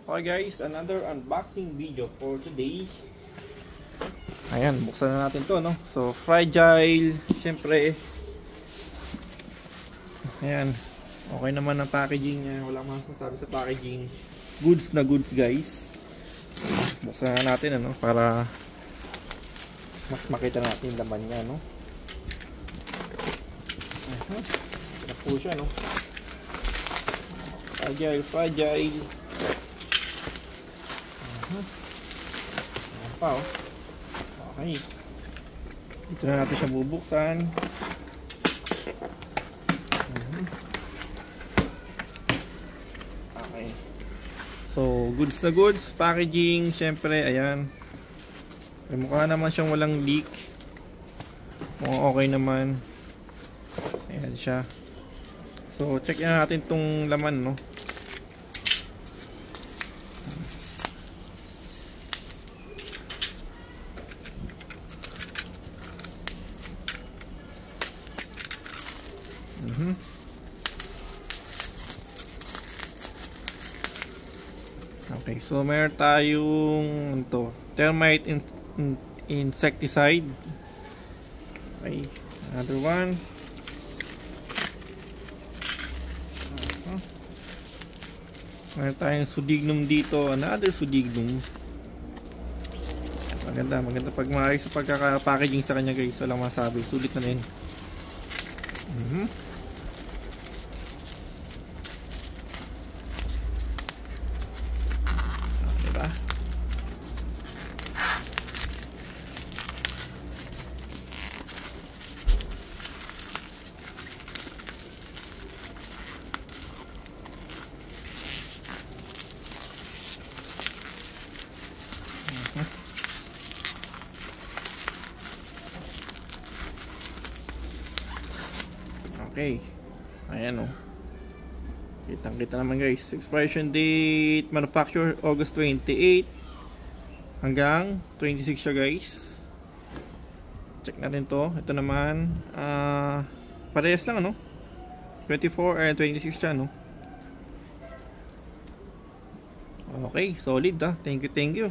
Okay guys, another unboxing video for today. Ayan, buksan na natin to, no? So, fragile, syempre. Ayan, okay naman ang packaging niya. Wala mang masabi sa packaging. Goods na goods guys. Buksan na natin, ano? Para mas makita natin yung laman niya, no? Ito po siya, no? Fragile, fragile. Ayan pa, oh. Okay. Dito na natin siya bubuksan. Okay. So, goods na goods. Packaging, syempre, ayan. Ay, mukha naman siyang walang leak. Mukhang okay naman. Ayan siya. So, check na natin itong laman, no? Okay, so meron tayong ito, termite insecticide. Okay, another one. Meron tayong sudignum dito, another sudignum. Maganda, maganda pag maayos sa pagkaka-packaging sa kanya guys. Walang masabi, sulit na rin. Diba? Okay, ayan o. Kitang kita naman guys. Expiration date, manufacture August 28 hanggang 26 siya guys. Check natin to. Ito naman parehas lang, ano, 24 and 26 siya, no. Okay, solid, thank you.